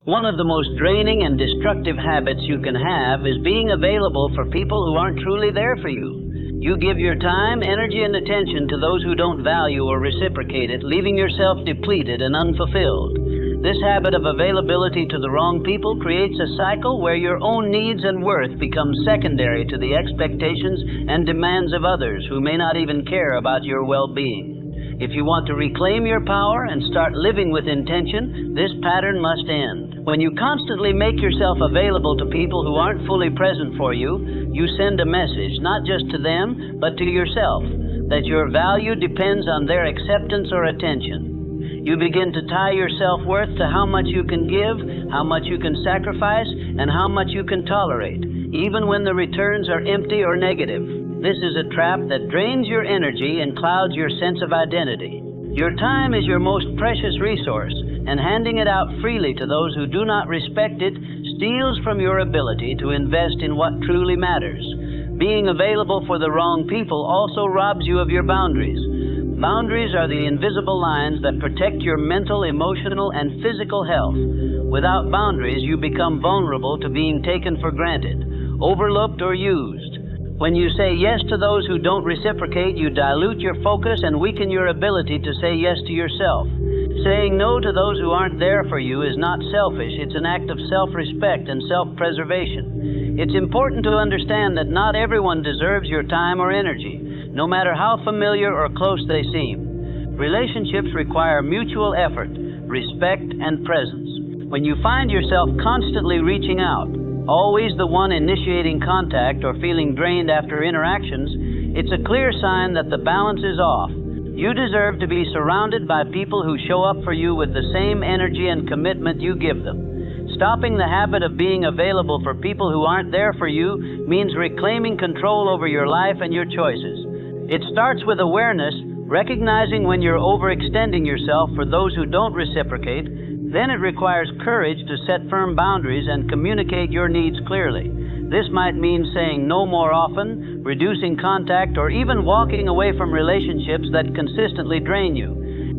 One of the most draining and destructive habits you can have is being available for people who aren't truly there for you. You give your time, energy, and attention to those who don't value or reciprocate it, leaving yourself depleted and unfulfilled. This habit of availability to the wrong people creates a cycle where your own needs and worth become secondary to the expectations and demands of others who may not even care about your well-being. If you want to reclaim your power and start living with intention, this pattern must end. When you constantly make yourself available to people who aren't fully present for you, you send a message, not just to them, but to yourself, that your value depends on their acceptance or attention. You begin to tie your self-worth to how much you can give, how much you can sacrifice, and how much you can tolerate, even when the returns are empty or negative. This is a trap that drains your energy and clouds your sense of identity. Your time is your most precious resource, and handing it out freely to those who do not respect it steals from your ability to invest in what truly matters. Being available for the wrong people also robs you of your boundaries. Boundaries are the invisible lines that protect your mental, emotional, and physical health. Without boundaries, you become vulnerable to being taken for granted, overlooked, or used. When you say yes to those who don't reciprocate, you dilute your focus and weaken your ability to say yes to yourself. Saying no to those who aren't there for you is not selfish, it's an act of self-respect and self-preservation. It's important to understand that not everyone deserves your time or energy, no matter how familiar or close they seem. Relationships require mutual effort, respect, and presence. When you find yourself constantly reaching out, always the one initiating contact or feeling drained after interactions, it's a clear sign that the balance is off. You deserve to be surrounded by people who show up for you with the same energy and commitment you give them. Stopping the habit of being available for people who aren't there for you means reclaiming control over your life and your choices. It starts with awareness, recognizing when you're overextending yourself for those who don't reciprocate. Then it requires courage to set firm boundaries and communicate your needs clearly. This might mean saying no more often, reducing contact, or even walking away from relationships that consistently drain you.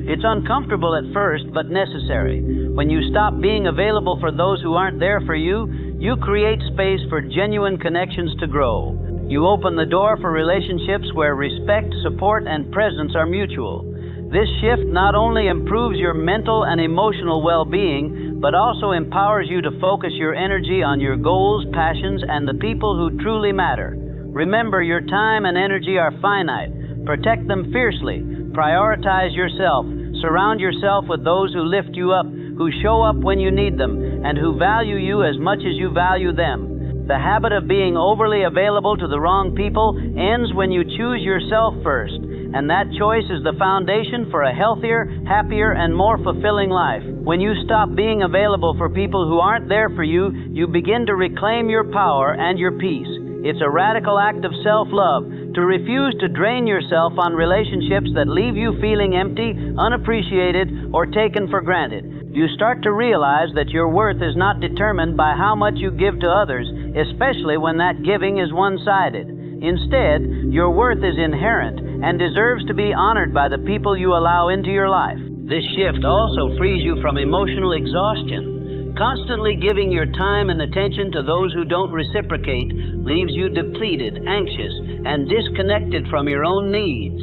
It's uncomfortable at first, but necessary. When you stop being available for those who aren't there for you, you create space for genuine connections to grow. You open the door for relationships where respect, support, and presence are mutual. This shift not only improves your mental and emotional well-being, but also empowers you to focus your energy on your goals, passions, and the people who truly matter. Remember, your time and energy are finite. Protect them fiercely. Prioritize yourself. Surround yourself with those who lift you up, who show up when you need them, and who value you as much as you value them. The habit of being overly available to the wrong people ends when you choose yourself first. And that choice is the foundation for a healthier, happier, and more fulfilling life. When you stop being available for people who aren't there for you, you begin to reclaim your power and your peace. It's a radical act of self-love to refuse to drain yourself on relationships that leave you feeling empty, unappreciated, or taken for granted. You start to realize that your worth is not determined by how much you give to others, especially when that giving is one-sided. Instead, your worth is inherent and deserves to be honored by the people you allow into your life. This shift also frees you from emotional exhaustion. Constantly giving your time and attention to those who don't reciprocate leaves you depleted, anxious, and disconnected from your own needs.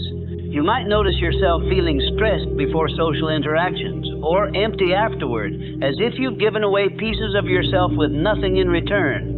You might notice yourself feeling stressed before social interactions, or empty afterward, as if you've given away pieces of yourself with nothing in return.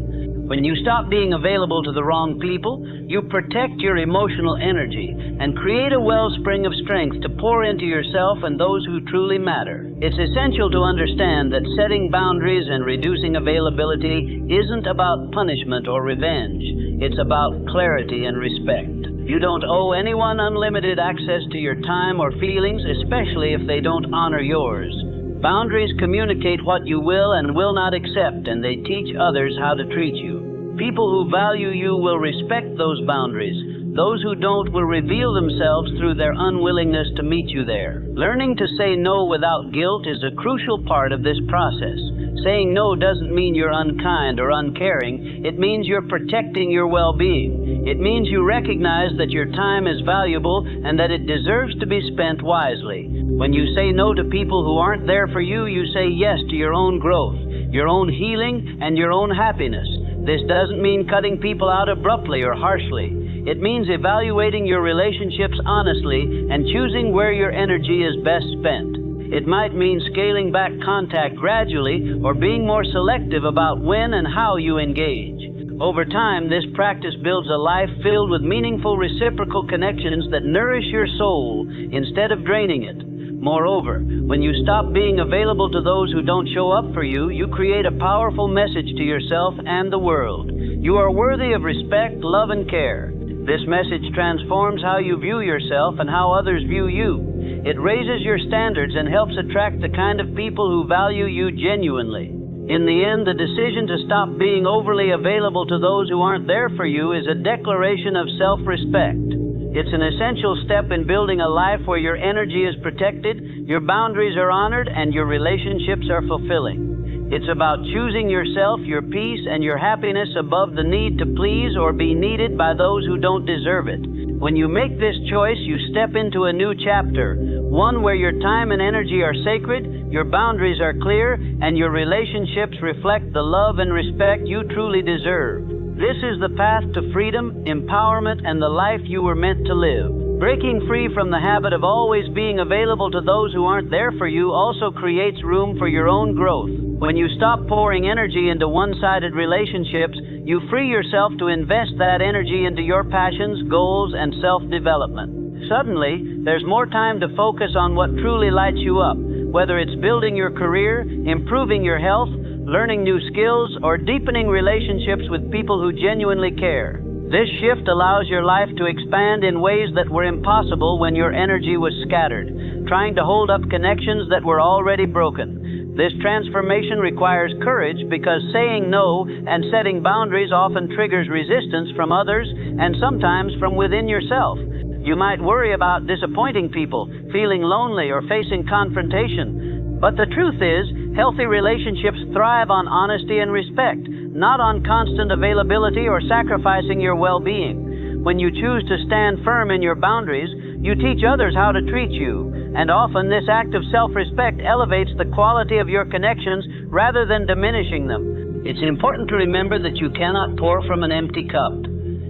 When you stop being available to the wrong people, you protect your emotional energy and create a wellspring of strength to pour into yourself and those who truly matter. It's essential to understand that setting boundaries and reducing availability isn't about punishment or revenge. It's about clarity and respect. You don't owe anyone unlimited access to your time or feelings, especially if they don't honor yours. Boundaries communicate what you will and will not accept, and they teach others how to treat you. People who value you will respect those boundaries. Those who don't will reveal themselves through their unwillingness to meet you there. Learning to say no without guilt is a crucial part of this process. Saying no doesn't mean you're unkind or uncaring. It means you're protecting your well-being. It means you recognize that your time is valuable and that it deserves to be spent wisely. When you say no to people who aren't there for you, you say yes to your own growth, your own healing, and your own happiness. This doesn't mean cutting people out abruptly or harshly. It means evaluating your relationships honestly and choosing where your energy is best spent. It might mean scaling back contact gradually or being more selective about when and how you engage. Over time, this practice builds a life filled with meaningful reciprocal connections that nourish your soul instead of draining it. Moreover, when you stop being available to those who don't show up for you, you create a powerful message to yourself and the world. You are worthy of respect, love, and care. This message transforms how you view yourself and how others view you. It raises your standards and helps attract the kind of people who value you genuinely. In the end, the decision to stop being overly available to those who aren't there for you is a declaration of self-respect. It's an essential step in building a life where your energy is protected, your boundaries are honored, and your relationships are fulfilling. It's about choosing yourself, your peace, and your happiness above the need to please or be needed by those who don't deserve it. When you make this choice, you step into a new chapter, one where your time and energy are sacred, your boundaries are clear, and your relationships reflect the love and respect you truly deserve. This is the path to freedom, empowerment, and the life you were meant to live. Breaking free from the habit of always being available to those who aren't there for you also creates room for your own growth. When you stop pouring energy into one-sided relationships, you free yourself to invest that energy into your passions, goals, and self-development. Suddenly, there's more time to focus on what truly lights you up, whether it's building your career, improving your health, learning new skills, or deepening relationships with people who genuinely care. This shift allows your life to expand in ways that were impossible when your energy was scattered, trying to hold up connections that were already broken. This transformation requires courage because saying no and setting boundaries often triggers resistance from others and sometimes from within yourself. You might worry about disappointing people, feeling lonely, or facing confrontation. But the truth is, healthy relationships thrive on honesty and respect, not on constant availability or sacrificing your well-being. When you choose to stand firm in your boundaries, you teach others how to treat you, and often this act of self-respect elevates the quality of your connections rather than diminishing them. It's important to remember that you cannot pour from an empty cup.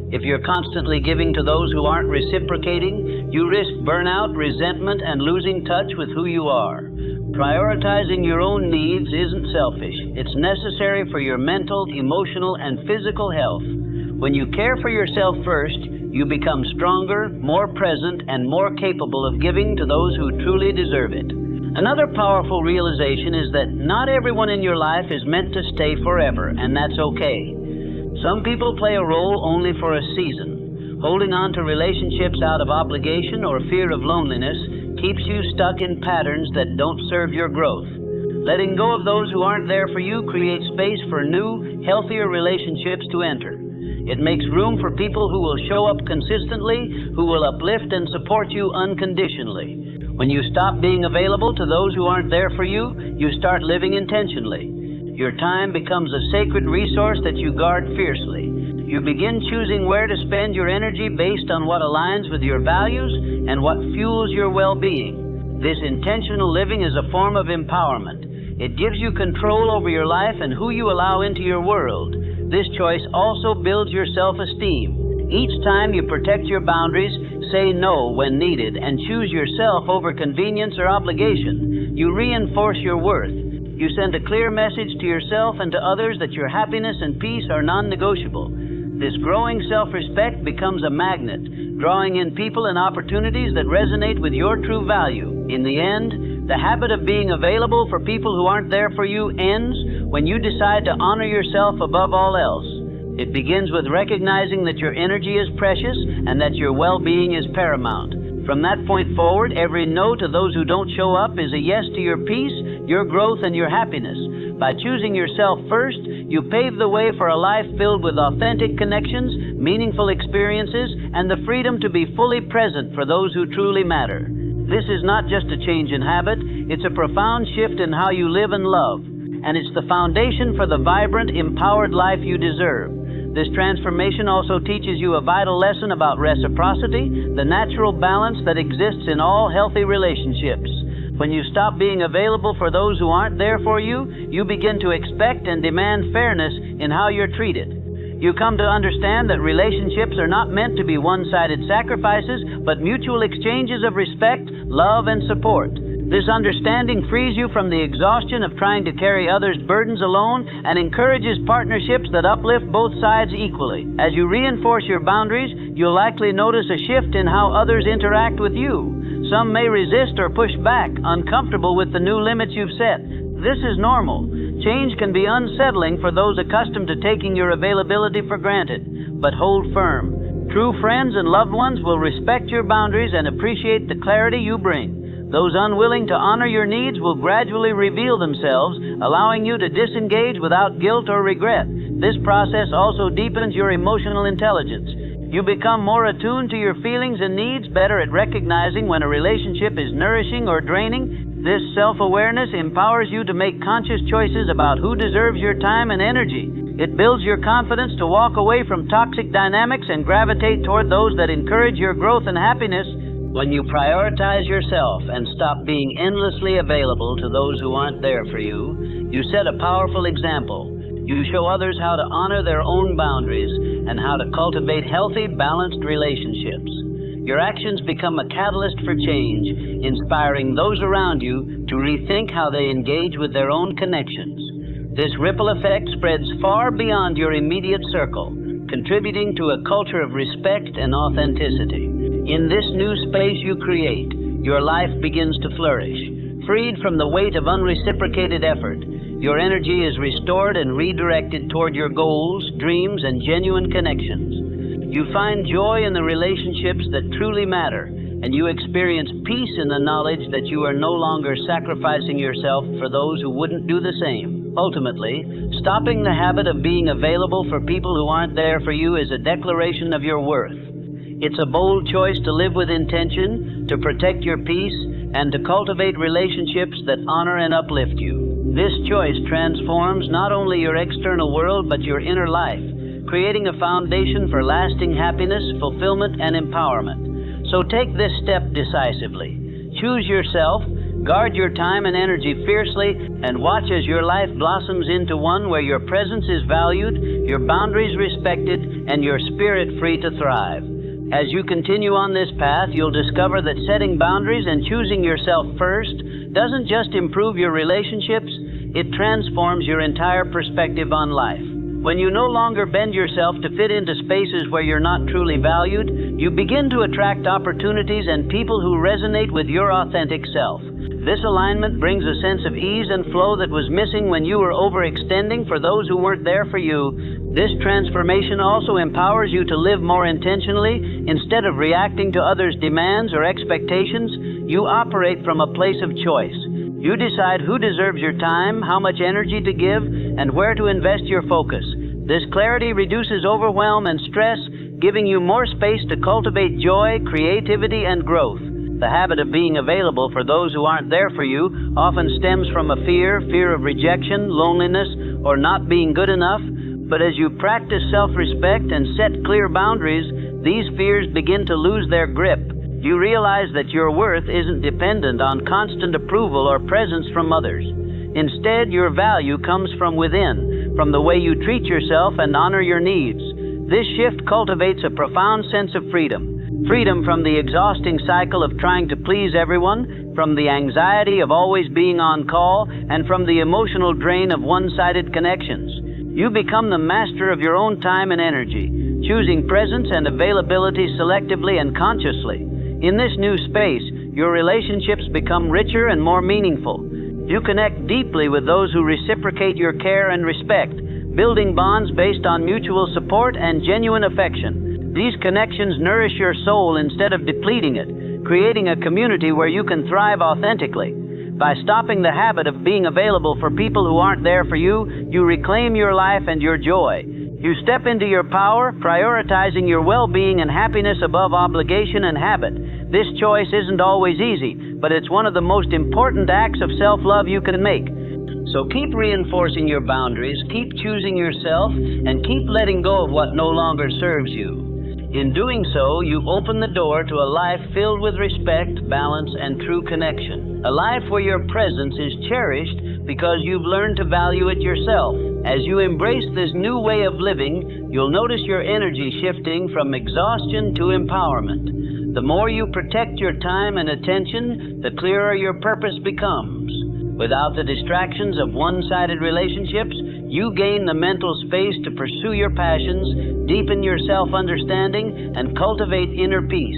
If you're constantly giving to those who aren't reciprocating, you risk burnout, resentment, and losing touch with who you are. Prioritizing your own needs isn't selfish. It's necessary for your mental, emotional, and physical health. When you care for yourself first, you become stronger, more present, and more capable of giving to those who truly deserve it. Another powerful realization is that not everyone in your life is meant to stay forever, and that's okay. Some people play a role only for a season. Holding on to relationships out of obligation or fear of loneliness keeps you stuck in patterns that don't serve your growth. Letting go of those who aren't there for you creates space for new, healthier relationships to enter. It makes room for people who will show up consistently, who will uplift and support you unconditionally. When you stop being available to those who aren't there for you, you start living intentionally. Your time becomes a sacred resource that you guard fiercely. You begin choosing where to spend your energy based on what aligns with your values and what fuels your well-being. This intentional living is a form of empowerment. It gives you control over your life and who you allow into your world. This choice also builds your self-esteem. Each time you protect your boundaries, say no when needed, and choose yourself over convenience or obligation, you reinforce your worth. You send a clear message to yourself and to others that your happiness and peace are non-negotiable. This growing self-respect becomes a magnet, drawing in people and opportunities that resonate with your true value. In the end, the habit of being available for people who aren't there for you ends when you decide to honor yourself above all else. It begins with recognizing that your energy is precious and that your well-being is paramount. From that point forward, every no to those who don't show up is a yes to your peace, your growth, and your happiness. By choosing yourself first, you pave the way for a life filled with authentic connections, meaningful experiences, and the freedom to be fully present for those who truly matter. This is not just a change in habit, it's a profound shift in how you live and love. And it's the foundation for the vibrant, empowered life you deserve. This transformation also teaches you a vital lesson about reciprocity, the natural balance that exists in all healthy relationships. When you stop being available for those who aren't there for you, you begin to expect and demand fairness in how you're treated. You come to understand that relationships are not meant to be one-sided sacrifices, but mutual exchanges of respect, love, and support. This understanding frees you from the exhaustion of trying to carry others' burdens alone and encourages partnerships that uplift both sides equally. As you reinforce your boundaries, you'll likely notice a shift in how others interact with you. Some may resist or push back, uncomfortable with the new limits you've set. This is normal. Change can be unsettling for those accustomed to taking your availability for granted, but hold firm. True friends and loved ones will respect your boundaries and appreciate the clarity you bring. Those unwilling to honor your needs will gradually reveal themselves, allowing you to disengage without guilt or regret. This process also deepens your emotional intelligence. You become more attuned to your feelings and needs, better at recognizing when a relationship is nourishing or draining. This self-awareness empowers you to make conscious choices about who deserves your time and energy. It builds your confidence to walk away from toxic dynamics and gravitate toward those that encourage your growth and happiness. When you prioritize yourself and stop being endlessly available to those who aren't there for you, you set a powerful example. You show others how to honor their own boundaries and how to cultivate healthy, balanced relationships. Your actions become a catalyst for change, inspiring those around you to rethink how they engage with their own connections. This ripple effect spreads far beyond your immediate circle, contributing to a culture of respect and authenticity. In this new space you create, your life begins to flourish. Freed from the weight of unreciprocated effort, your energy is restored and redirected toward your goals, dreams, and genuine connections. You find joy in the relationships that truly matter, and you experience peace in the knowledge that you are no longer sacrificing yourself for those who wouldn't do the same. Ultimately, stopping the habit of being available for people who aren't there for you is a declaration of your worth. It's a bold choice to live with intention, to protect your peace, and to cultivate relationships that honor and uplift you. This choice transforms not only your external world, but your inner life, creating a foundation for lasting happiness, fulfillment, and empowerment. So take this step decisively. Choose yourself, guard your time and energy fiercely, and watch as your life blossoms into one where your presence is valued, your boundaries respected, and your spirit free to thrive. As you continue on this path, you'll discover that setting boundaries and choosing yourself first doesn't just improve your relationships, it transforms your entire perspective on life. When you no longer bend yourself to fit into spaces where you're not truly valued, you begin to attract opportunities and people who resonate with your authentic self. This alignment brings a sense of ease and flow that was missing when you were overextending for those who weren't there for you. This transformation also empowers you to live more intentionally. Instead of reacting to others' demands or expectations, you operate from a place of choice. You decide who deserves your time, how much energy to give, and where to invest your focus. This clarity reduces overwhelm and stress, giving you more space to cultivate joy, creativity, and growth. The habit of being available for those who aren't there for you often stems from a fear of rejection, loneliness, or not being good enough. But as you practice self-respect and set clear boundaries, these fears begin to lose their grip. You realize that your worth isn't dependent on constant approval or presence from others. Instead, your value comes from within, from the way you treat yourself and honor your needs. This shift cultivates a profound sense of freedom. Freedom from the exhausting cycle of trying to please everyone, from the anxiety of always being on call, and from the emotional drain of one-sided connections. You become the master of your own time and energy, choosing presence and availability selectively and consciously. In this new space, your relationships become richer and more meaningful. You connect deeply with those who reciprocate your care and respect, building bonds based on mutual support and genuine affection. These connections nourish your soul instead of depleting it, creating a community where you can thrive authentically. By stopping the habit of being available for people who aren't there for you, you reclaim your life and your joy. You step into your power, prioritizing your well-being and happiness above obligation and habit. This choice isn't always easy, but it's one of the most important acts of self-love you can make. So keep reinforcing your boundaries, keep choosing yourself, and keep letting go of what no longer serves you. In doing so, you open the door to a life filled with respect, balance, and true connection. A life where your presence is cherished because you've learned to value it yourself. As you embrace this new way of living, you'll notice your energy shifting from exhaustion to empowerment. The more you protect your time and attention, the clearer your purpose becomes. Without the distractions of one-sided relationships, you gain the mental space to pursue your passions, deepen your self-understanding, and cultivate inner peace.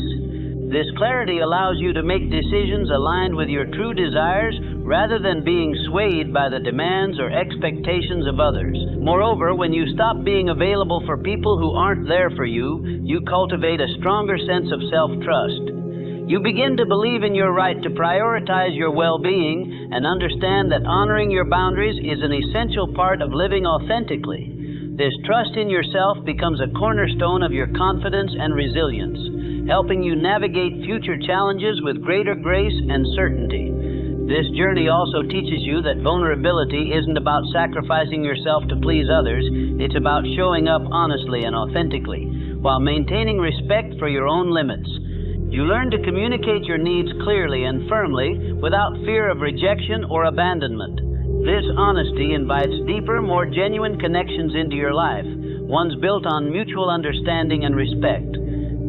This clarity allows you to make decisions aligned with your true desires rather than being swayed by the demands or expectations of others. Moreover, when you stop being available for people who aren't there for you, you cultivate a stronger sense of self-trust. You begin to believe in your right to prioritize your well-being and understand that honoring your boundaries is an essential part of living authentically. This trust in yourself becomes a cornerstone of your confidence and resilience, helping you navigate future challenges with greater grace and certainty. This journey also teaches you that vulnerability isn't about sacrificing yourself to please others, it's about showing up honestly and authentically, while maintaining respect for your own limits. You learn to communicate your needs clearly and firmly without fear of rejection or abandonment. This honesty invites deeper, more genuine connections into your life, ones built on mutual understanding and respect.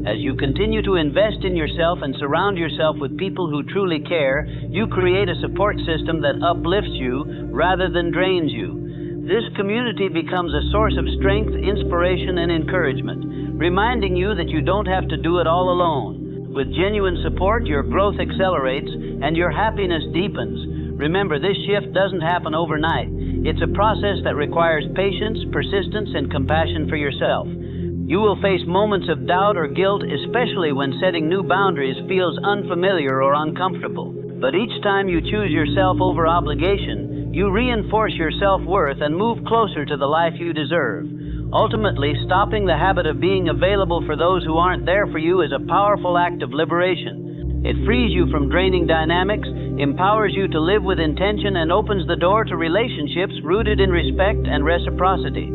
As you continue to invest in yourself and surround yourself with people who truly care, you create a support system that uplifts you rather than drains you. This community becomes a source of strength, inspiration, and encouragement, reminding you that you don't have to do it all alone. With genuine support, your growth accelerates and your happiness deepens. Remember, this shift doesn't happen overnight. It's a process that requires patience, persistence, and compassion for yourself. You will face moments of doubt or guilt, especially when setting new boundaries feels unfamiliar or uncomfortable. But each time you choose yourself over obligation, you reinforce your self-worth and move closer to the life you deserve. Ultimately, stopping the habit of being available for those who aren't there for you is a powerful act of liberation. It frees you from draining dynamics, empowers you to live with intention, and opens the door to relationships rooted in respect and reciprocity.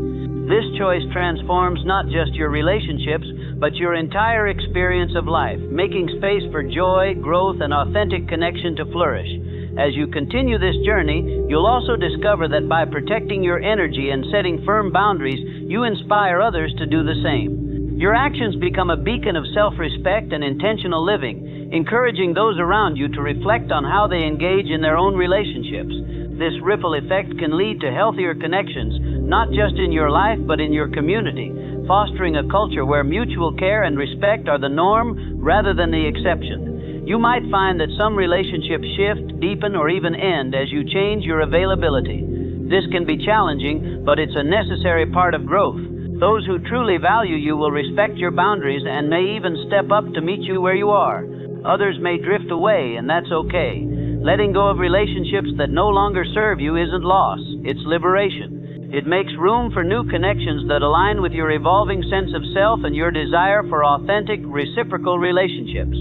This choice transforms not just your relationships, but your entire experience of life, making space for joy, growth, and authentic connection to flourish. As you continue this journey, you'll also discover that by protecting your energy and setting firm boundaries, you inspire others to do the same. Your actions become a beacon of self-respect and intentional living, encouraging those around you to reflect on how they engage in their own relationships. This ripple effect can lead to healthier connections, not just in your life, but in your community, fostering a culture where mutual care and respect are the norm rather than the exception. You might find that some relationships shift, deepen, or even end as you change your availability. This can be challenging, but it's a necessary part of growth. Those who truly value you will respect your boundaries and may even step up to meet you where you are. Others may drift away, and that's okay. Letting go of relationships that no longer serve you isn't loss, it's liberation. It makes room for new connections that align with your evolving sense of self and your desire for authentic, reciprocal relationships.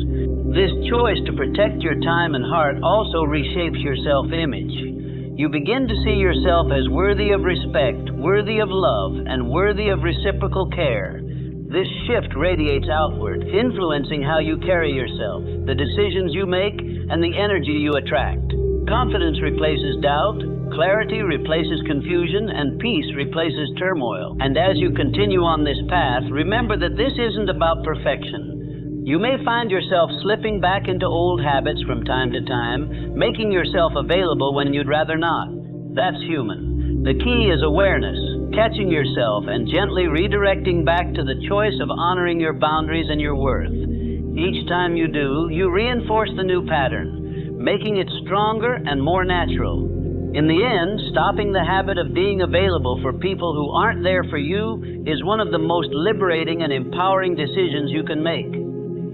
This choice to protect your time and heart also reshapes your self-image. You begin to see yourself as worthy of respect, worthy of love, and worthy of reciprocal care. This shift radiates outward, influencing how you carry yourself, the decisions you make, and the energy you attract. Confidence replaces doubt, clarity replaces confusion, and peace replaces turmoil. And as you continue on this path, remember that this isn't about perfection. You may find yourself slipping back into old habits from time to time, making yourself available when you'd rather not. That's human. The key is awareness, catching yourself and gently redirecting back to the choice of honoring your boundaries and your worth. Each time you do, you reinforce the new pattern, making it stronger and more natural. In the end, stopping the habit of being available for people who aren't there for you is one of the most liberating and empowering decisions you can make.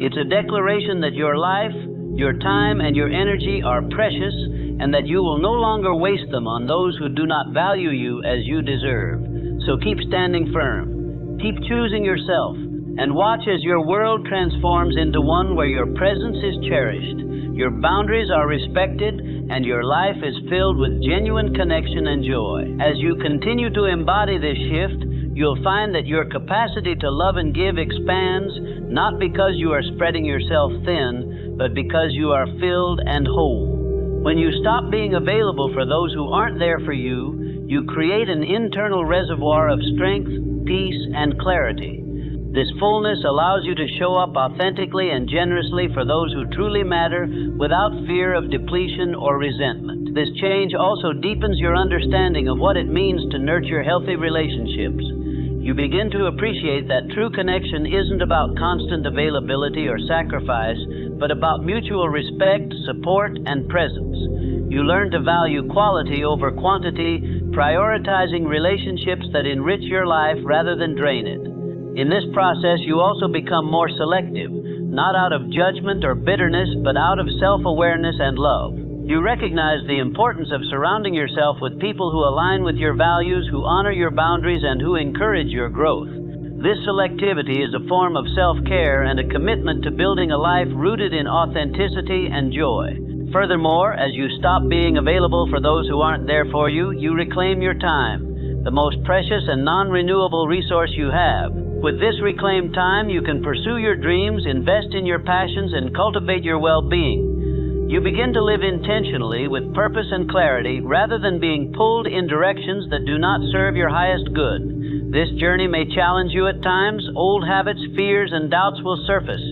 It's a declaration that your life, Your time and your energy are precious, and that you will no longer waste them on those who do not value you as you deserve. So keep standing firm. Keep choosing yourself, and watch as your world transforms into one where your presence is cherished, your boundaries are respected, and your life is filled with genuine connection and joy. As you continue to embody this shift, you'll find that your capacity to love and give expands, not because you are spreading yourself thin, but because you are filled and whole. When you stop being available for those who aren't there for you, you create an internal reservoir of strength, peace, and clarity. This fullness allows you to show up authentically and generously for those who truly matter without fear of depletion or resentment. This change also deepens your understanding of what it means to nurture healthy relationships. You begin to appreciate that true connection isn't about constant availability or sacrifice, but about mutual respect, support, and presence. You learn to value quality over quantity, prioritizing relationships that enrich your life rather than drain it. In this process, you also become more selective, not out of judgment or bitterness, but out of self-awareness and love. You recognize the importance of surrounding yourself with people who align with your values, who honor your boundaries, and who encourage your growth. This selectivity is a form of self-care and a commitment to building a life rooted in authenticity and joy. Furthermore, as you stop being available for those who aren't there for you, you reclaim your time, the most precious and non-renewable resource you have. With this reclaimed time, you can pursue your dreams, invest in your passions, and cultivate your well-being. You begin to live intentionally with purpose and clarity rather than being pulled in directions that do not serve your highest good. This journey may challenge you at times. Old habits, fears, and doubts will surface.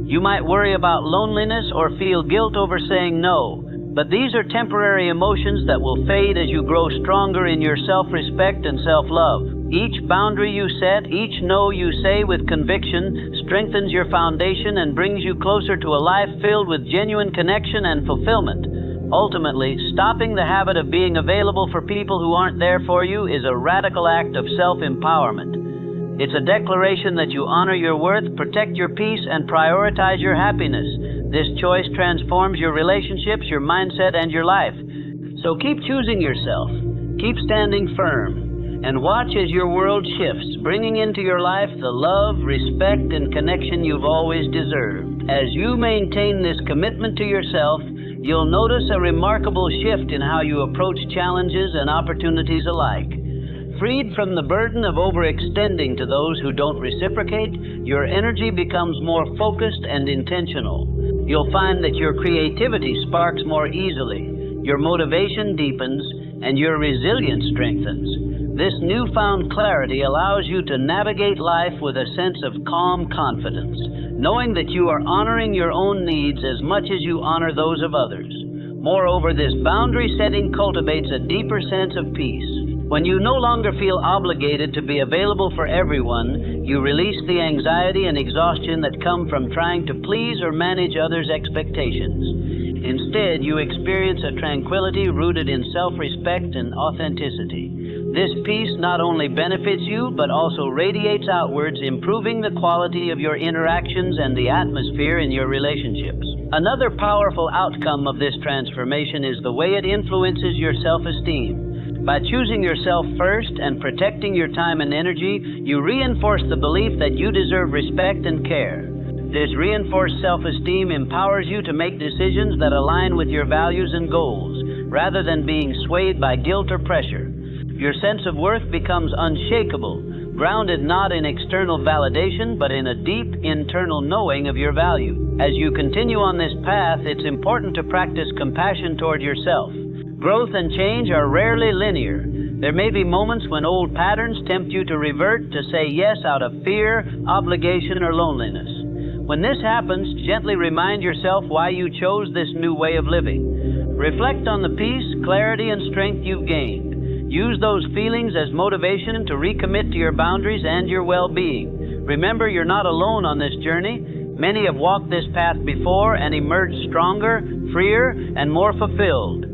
You might worry about loneliness or feel guilt over saying no. But these are temporary emotions that will fade as you grow stronger in your self-respect and self-love. Each boundary you set, each no you say with conviction, strengthens your foundation and brings you closer to a life filled with genuine connection and fulfillment. Ultimately, stopping the habit of being available for people who aren't there for you is a radical act of self-empowerment. It's a declaration that you honor your worth, protect your peace, and prioritize your happiness. This choice transforms your relationships, your mindset, and your life. So keep choosing yourself. Keep standing firm. And watch as your world shifts, bringing into your life the love, respect, and connection you've always deserved. As you maintain this commitment to yourself, you'll notice a remarkable shift in how you approach challenges and opportunities alike. Freed from the burden of overextending to those who don't reciprocate, your energy becomes more focused and intentional. You'll find that your creativity sparks more easily, your motivation deepens, and your resilience strengthens. This newfound clarity allows you to navigate life with a sense of calm confidence, knowing that you are honoring your own needs as much as you honor those of others. Moreover, this boundary setting cultivates a deeper sense of peace. When you no longer feel obligated to be available for everyone, you release the anxiety and exhaustion that come from trying to please or manage others' expectations. Instead, you experience a tranquility rooted in self-respect and authenticity. This peace not only benefits you, but also radiates outwards, improving the quality of your interactions and the atmosphere in your relationships. Another powerful outcome of this transformation is the way it influences your self-esteem. By choosing yourself first and protecting your time and energy, you reinforce the belief that you deserve respect and care. This reinforced self-esteem empowers you to make decisions that align with your values and goals, rather than being swayed by guilt or pressure. Your sense of worth becomes unshakable, grounded not in external validation, but in a deep internal knowing of your value. As you continue on this path, it's important to practice compassion toward yourself. Growth and change are rarely linear. There may be moments when old patterns tempt you to revert, to say yes out of fear, obligation, or loneliness. When this happens, gently remind yourself why you chose this new way of living. Reflect on the peace, clarity, and strength you've gained. Use those feelings as motivation to recommit to your boundaries and your well-being. Remember, you're not alone on this journey. Many have walked this path before and emerged stronger, freer, and more fulfilled.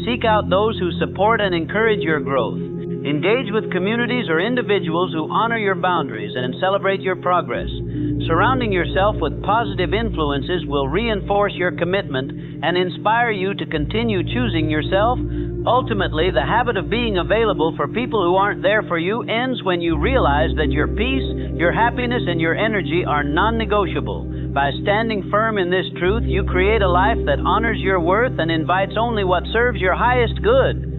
Seek out those who support and encourage your growth. Engage with communities or individuals who honor your boundaries and celebrate your progress. Surrounding yourself with positive influences will reinforce your commitment and inspire you to continue choosing yourself. Ultimately, the habit of being available for people who aren't there for you ends when you realize that your peace, your happiness, and your energy are non-negotiable. By standing firm in this truth, you create a life that honors your worth and invites only what serves your highest good.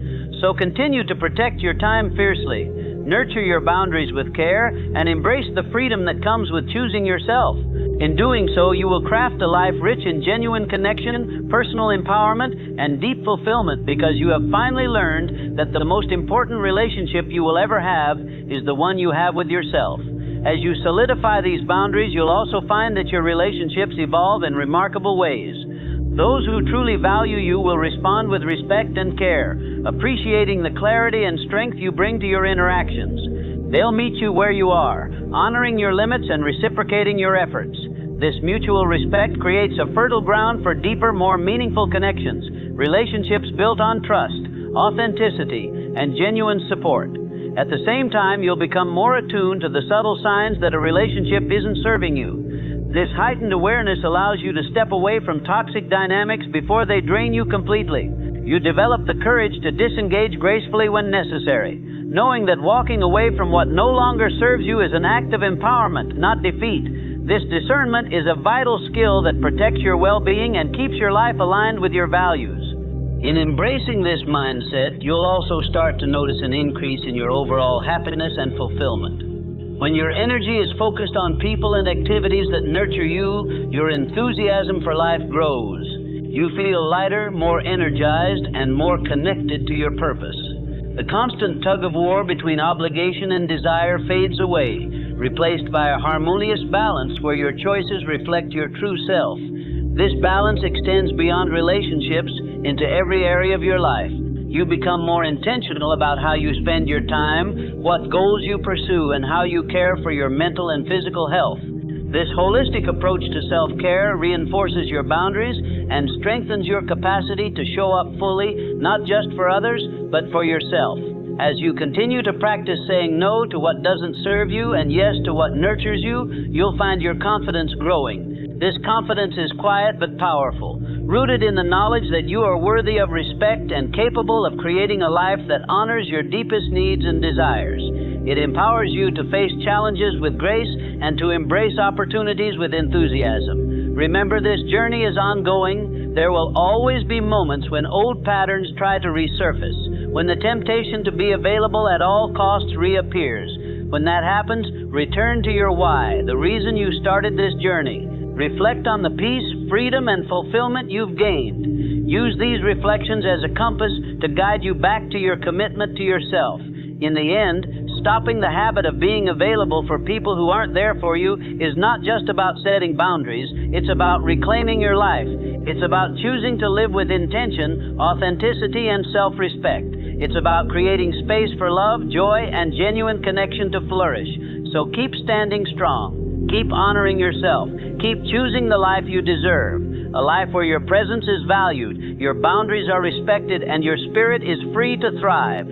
So continue to protect your time fiercely, nurture your boundaries with care, and embrace the freedom that comes with choosing yourself. In doing so, you will craft a life rich in genuine connection, personal empowerment, and deep fulfillment, because you have finally learned that the most important relationship you will ever have is the one you have with yourself. As you solidify these boundaries, you'll also find that your relationships evolve in remarkable ways. Those who truly value you will respond with respect and care, appreciating the clarity and strength you bring to your interactions. They'll meet you where you are, honoring your limits and reciprocating your efforts. This mutual respect creates a fertile ground for deeper, more meaningful connections, relationships built on trust, authenticity, and genuine support. At the same time, you'll become more attuned to the subtle signs that a relationship isn't serving you. This heightened awareness allows you to step away from toxic dynamics before they drain you completely. You develop the courage to disengage gracefully when necessary, knowing that walking away from what no longer serves you is an act of empowerment, not defeat. This discernment is a vital skill that protects your well-being and keeps your life aligned with your values. In embracing this mindset, you'll also start to notice an increase in your overall happiness and fulfillment. When your energy is focused on people and activities that nurture you, your enthusiasm for life grows. You feel lighter, more energized, and more connected to your purpose. The constant tug-of-war between obligation and desire fades away, replaced by a harmonious balance where your choices reflect your true self. This balance extends beyond relationships into every area of your life. You become more intentional about how you spend your time, what goals you pursue, and how you care for your mental and physical health. This holistic approach to self-care reinforces your boundaries and strengthens your capacity to show up fully, not just for others, but for yourself. As you continue to practice saying no to what doesn't serve you and yes to what nurtures you, you'll find your confidence growing. This confidence is quiet but powerful, rooted in the knowledge that you are worthy of respect and capable of creating a life that honors your deepest needs and desires. It empowers you to face challenges with grace and to embrace opportunities with enthusiasm. Remember, this journey is ongoing. There will always be moments when old patterns try to resurface, when the temptation to be available at all costs reappears. When that happens, return to your why, the reason you started this journey. Reflect on the peace, freedom, and fulfillment you've gained. Use these reflections as a compass to guide you back to your commitment to yourself. In the end, stopping the habit of being available for people who aren't there for you is not just about setting boundaries, it's about reclaiming your life. It's about choosing to live with intention, authenticity, and self-respect. It's about creating space for love, joy, and genuine connection to flourish. So keep standing strong. Keep honoring yourself. Keep choosing the life you deserve. A life where your presence is valued, your boundaries are respected, and your spirit is free to thrive.